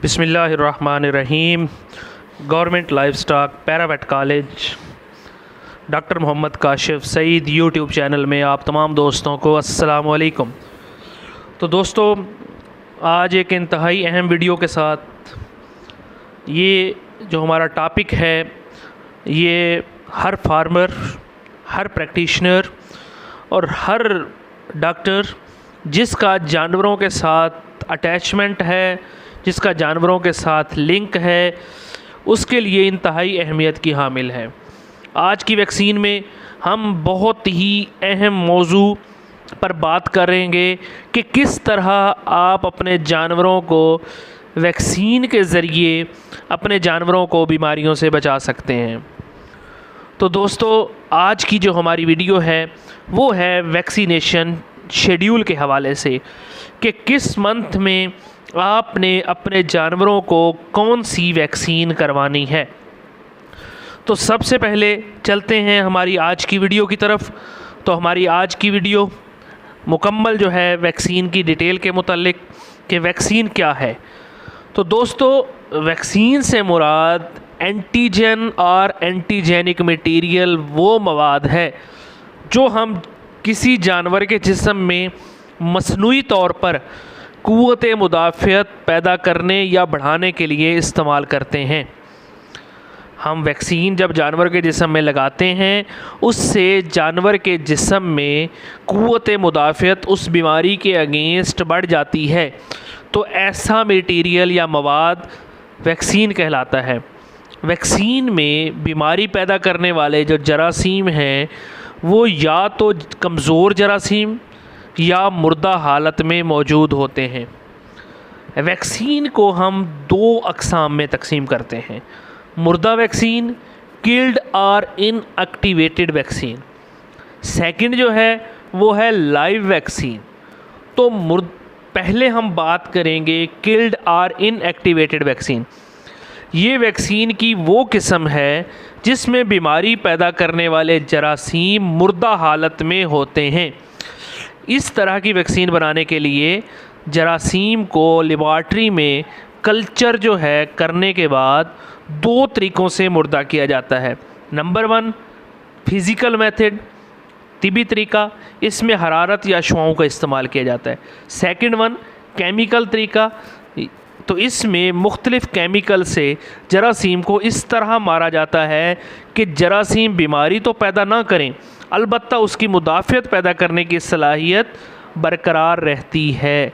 बिस्मिल्लाहिर्रहमानिर्रहीम। Government life stock paravet college doctor Mohammad Kashif Saeed YouTube channel में आप तमाम दोस्तों को अस्सलाम वालेकुम। तो दोस्तों, आज एक इंतहाई अहम वीडियो के साथ ये जो हमारा टॉपिक है, ये हर फार्मर, हर प्रैक्टिशनर और हर डॉक्टर जिसका जानवरों के साथ अटैचमेंट है, जिसका जानवरों के साथ लिंक है, उसके लिए इंतहाई अहमियत की हामिल है। आज की वैक्सीन में हम बहुत ही अहम मौजू पर बात करेंगे कि किस तरह आप अपने जानवरों को वैक्सीन के ज़रिए अपने जानवरों को बीमारियों से बचा सकते हैं। तो दोस्तों, आज की जो हमारी वीडियो है वो है वैक्सीनेशन शेड्यूल के हवाले से कि किस मंथ में आपने अपने जानवरों को कौन सी वैक्सीन करवानी है। तो सबसे पहले चलते हैं हमारी आज की वीडियो की तरफ। तो हमारी आज की वीडियो मुकम्मल जो है वैक्सीन की डिटेल के मुतालिक कि वैक्सीन क्या है। तो दोस्तों, वैक्सीन से मुराद एंटीजन और एंटीजेनिक मटीरियल वो मवाद है जो हम किसी जानवर के जिस्म में मसनूई तौर पर क़ुव्वत मुदाफ़ियत पैदा करने या बढ़ाने के लिए इस्तेमाल करते हैं। हम वैक्सीन जब जानवर के जिस्म में लगाते हैं, उससे जानवर के जिस्म में क़ुव्वत मुदाफ़ियत उस बीमारी के अगेंस्ट बढ़ जाती है। तो ऐसा मटीरियल या मवाद वैक्सीन कहलाता है। वैक्सीन में बीमारी पैदा करने वाले जो जरासीम हैं वो या तो कमज़ोर जरासीम या मुर्दा हालत में मौजूद होते हैं। वैक्सीन को हम दो अक़साम में तकसीम करते हैं: मुर्दा वैक्सीन, किल्ड और इनएक्टिवेटेड वैक्सीन। सेकंड जो है वो है लाइव वैक्सीन। तो पहले हम बात करेंगे किल्ड और इनएक्टिवेटेड वैक्सीन। ये वैक्सीन की वो किस्म है जिसमें बीमारी पैदा करने वाले जरासीम मुर्दा हालत में होते हैं। इस तरह की वैक्सीन बनाने के लिए जरासीम को लेबॉर्ट्री में कल्चर जो है करने के बाद दो तरीक़ों से मुर्दा किया जाता है। नंबर 1 फ़िज़िकल मेथड, तिबी तरीका, इसमें हरारत या शुआओं का इस्तेमाल किया जाता है। सेकंड 1 केमिकल तरीका, तो इसमें मुख्तलिफ़ केमिकल से जरासीम को इस तरह मारा जाता है कि जरासीम बीमारी तो पैदा ना करें, अलबत्ता उसकी मुदाफ़ियत पैदा करने की सलाहियत बरकरार रहती है।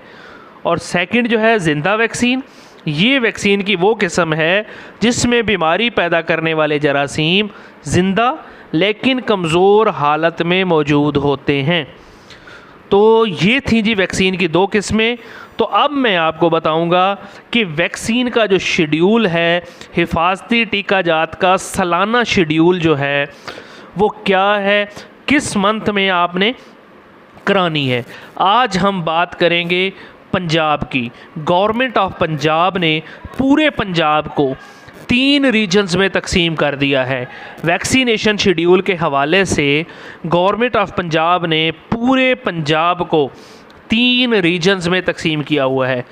और सेकंड जो है ज़िंदा वैक्सीन। ये वैक्सीन की वो किस्म है जिसमें बीमारी पैदा करने वाले जरासीम ज़िंदा लेकिन कमज़ोर हालत में मौजूद होते हैं। तो ये थी जी वैक्सीन की दो किस्में। तो अब मैं आपको बताऊंगा कि वैक्सीन का जो शेड्यूल है, हिफाजती टीका जात का सालाना शेड्यूल जो है वो क्या है, किस मंथ में आपने करानी है। आज हम बात करेंगे पंजाब की। गवर्नमेंट ऑफ पंजाब ने पूरे पंजाब को 3 रीजन्स में तकसीम कर दिया है। वैक्सीनेशन शेड्यूल के हवाले से गवर्नमेंट ऑफ पंजाब ने पूरे पंजाब को 3 रीजन्स में तकसीम किया हुआ है।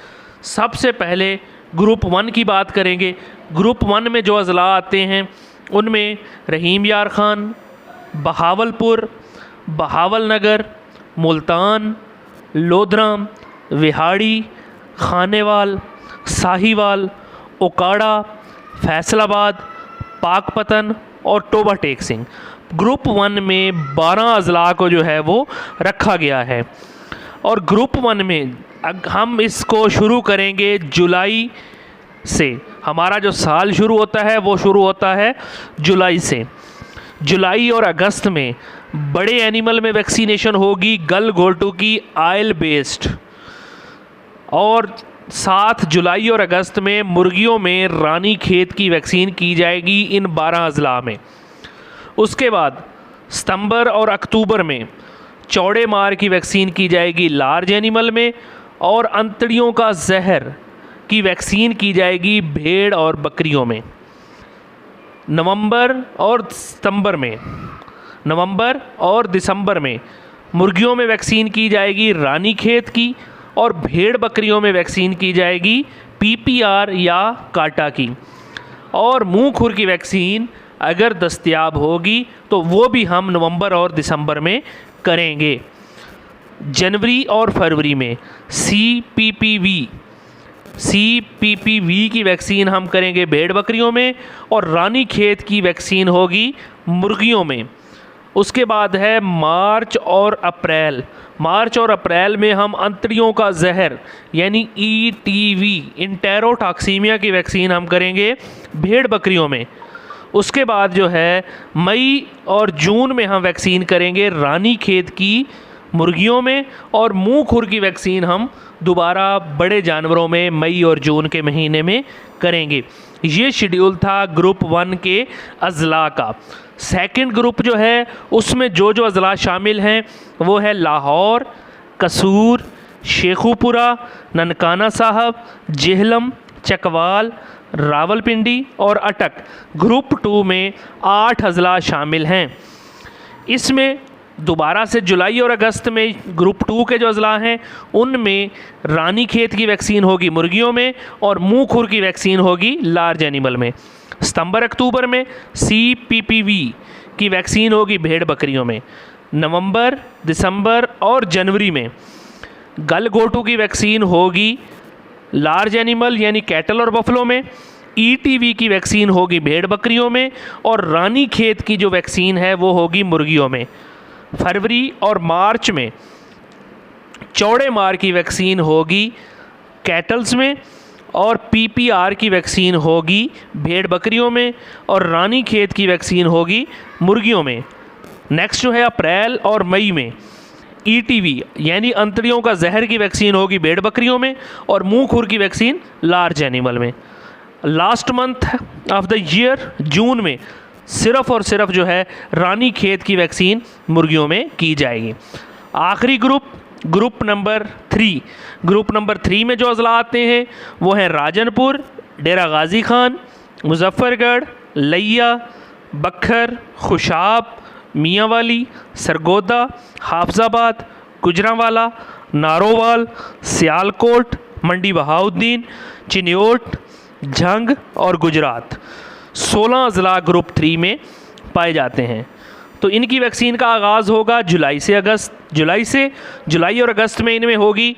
सबसे पहले ग्रुप 1 की बात करेंगे। ग्रुप 1 में जो अज़ला आते हैं उनमें रहीम यार ख़ान, बहावलपुर, बहावलनगर, मुल्तान, लोधराम, विहाड़ी, खानेवाल, साहिवाल, ओकाड़ा, फैसलाबाद, पाकपतन और टोबा टेक सिंह। ग्रुप 1 में 12 अज़ला को जो है वो रखा गया है। और ग्रुप 1 में हम इसको शुरू करेंगे जुलाई से। हमारा जो साल शुरू होता है वो शुरू होता है जुलाई से। जुलाई और अगस्त में बड़े एनिमल में वैक्सीनेशन होगी गल घोटू की आयल बेस्ड, और 7 जुलाई और अगस्त में मुर्गियों में रानी खेत की वैक्सीन की जाएगी इन 12 अज़ला में। उसके बाद सितंबर और अक्टूबर में चौड़े मार की वैक्सीन की जाएगी लार्ज एनिमल में, और अंतड़ियों का जहर की वैक्सीन की जाएगी भेड़ और बकरियों में। नवंबर और दिसंबर में मुर्गियों में वैक्सीन की जाएगी रानी खेत की, और भेड़ बकरियों में वैक्सीन की जाएगी PPR या काटा की, और मुंह खुर की वैक्सीन अगर दस्तयाब होगी तो वो भी हम नवंबर और दिसंबर में करेंगे। जनवरी और फरवरी में CPPV की वैक्सीन हम करेंगे भेड़ बकरियों में, और रानी खेत की वैक्सीन होगी मुर्गियों में। उसके बाद है मार्च और अप्रैल में हम अंतड़ियों का जहर यानी ETV इंटेरोटॉक्सीमिया की वैक्सीन हम करेंगे भेड़ बकरियों में। उसके बाद जो है मई और जून में हम वैक्सीन करेंगे रानी खेत की मुर्गियों में, और मुंह खुर की वैक्सीन हम दोबारा बड़े जानवरों में मई और जून के महीने में करेंगे। ये शेड्यूल था ग्रुप 1 के अज़ला का। सेकंड ग्रुप जो है उसमें जो अज़ला शामिल हैं वो है लाहौर, कसूर, शेखुपुरा, ननकाना साहब, जेहलम, चकवाल, रावलपिंडी और अटक। ग्रुप 2 में 8 अज़ला शामिल हैं। इसमें दोबारा से जुलाई और अगस्त में ग्रुप 2 के जो अज़ला हैं उनमें रानी खेत की वैक्सीन होगी मुर्गियों में, और मुंह खुर की वैक्सीन होगी लार्ज एनिमल में। सितंबर अक्टूबर में CPPV की वैक्सीन होगी भेड़ बकरियों में। नवंबर, दिसंबर और जनवरी में गलगोटू की वैक्सीन होगी लार्ज एनिमल यानी कैटल और बफलो में। ETV की वैक्सीन होगी भेड़ बकरियों में, और रानी खेत की जो वैक्सीन है वो होगी मुर्गियों में। फरवरी और मार्च में चौड़े मार की वैक्सीन होगी कैटल्स में, और PPR की वैक्सीन होगी भेड़ बकरियों में, और रानी खेत की वैक्सीन होगी मुर्गियों में। नेक्स्ट जो है अप्रैल और मई में ETV यानी अंतड़ियों का जहर की वैक्सीन होगी भेड़ बकरियों में, और मुंह खुर की वैक्सीन लार्ज एनिमल में। Last month of the year June में सिर्फ़ और सिर्फ जो है रानी खेत की वैक्सीन मुर्गियों में की जाएगी। आखिरी ग्रुप नंबर 3 में जो अज़ला आते हैं वो हैं राजनपुर, डेरा गाजी खान, मुजफ्फरगढ़, लिया, बखर, खुशाब, मियांवाली, सरगोदा, हाफजाबाद, गुजरांवाला, नारोवाल, सियालकोट, मंडी बहाउद्दीन, चिन्योट, झंग और गुजरात। 16 अज़ला ग्रुप 3 में पाए जाते हैं। तो इनकी वैक्सीन का आगाज़ होगा जुलाई और अगस्त में इनमें होगी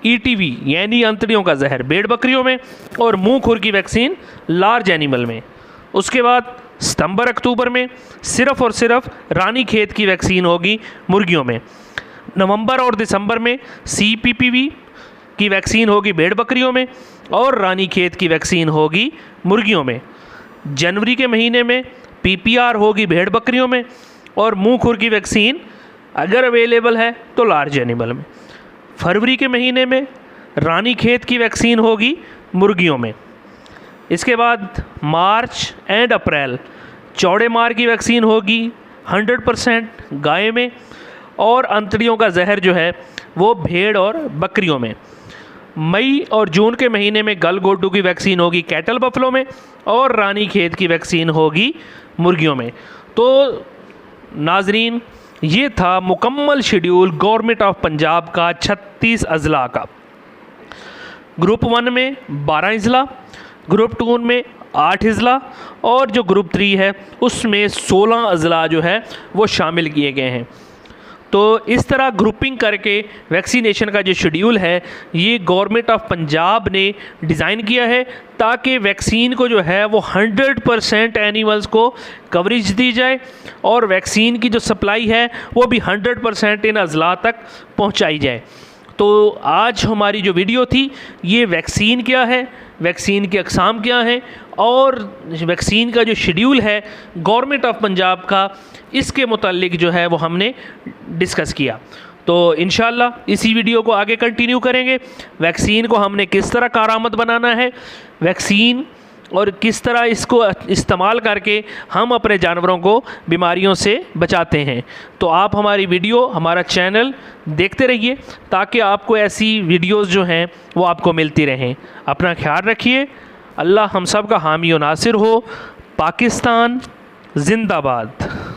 ETV यानी अंतड़ियों का जहर भेड़ बकरियों में, और मुंह खुर की वैक्सीन लार्ज एनिमल में। उसके बाद सितंबर अक्टूबर में सिर्फ़ और सिर्फ रानी खेत की वैक्सीन होगी मुर्गियों में। नवंबर और दिसंबर में CPPV की वैक्सीन होगी भेड़ बकरियों में, और रानी खेत की वैक्सीन होगी मुर्गियों में। जनवरी के महीने में PPR होगी भेड़ बकरियों में, और मुंह खुर की वैक्सीन अगर अवेलेबल है तो लार्ज एनिमल में। फरवरी के महीने में रानी खेत की वैक्सीन होगी मुर्गियों में। इसके बाद मार्च एंड अप्रैल चौड़े मार की वैक्सीन होगी 100% गाय में, और अंतड़ियों का जहर जो है वो भेड़ और बकरियों में। मई और जून के महीने में गलगोटू की वैक्सीन होगी कैटल बफलो में, और रानी खेत की वैक्सीन होगी मुर्गियों में। तो नाजरीन, ये था मुकम्मल शेड्यूल गवर्नमेंट ऑफ पंजाब का 36 अज़ला का। ग्रुप 1 में 12 अज़ला, ग्रुप 2 में 8 अज़ला, और जो ग्रुप 3 है उसमें 16 अज़ला जो है वो शामिल किए गए हैं। तो इस तरह ग्रुपिंग करके वैक्सीनेशन का जो शेड्यूल है ये गवर्नमेंट ऑफ पंजाब ने डिज़ाइन किया है, ताकि वैक्सीन को जो है वो 100% एनिमल्स को कवरेज दी जाए, और वैक्सीन की जो सप्लाई है वो भी 100% इन अज़ला तक पहुंचाई जाए। तो आज हमारी जो वीडियो थी ये वैक्सीन क्या है, वैक्सीन की अक़साम क्या हैं, और वैक्सीन का जो शेड्यूल है गवर्नमेंट ऑफ पंजाब का, इसके मुतालिक जो है वो हमने डिस्कस किया। तो इंशाल्लाह इसी वीडियो को आगे कंटिन्यू करेंगे। वैक्सीन को हमने किस तरह कारआमद बनाना है, वैक्सीन और किस तरह इसको इस्तेमाल करके हम अपने जानवरों को बीमारियों से बचाते हैं। तो आप हमारी वीडियो, हमारा चैनल देखते रहिए, ताकि आपको ऐसी वीडियोस जो हैं वो आपको मिलती रहें। अपना ख्याल रखिए। अल्लाह हम सब का हामी और नासिर हो। पाकिस्तान जिंदाबाद।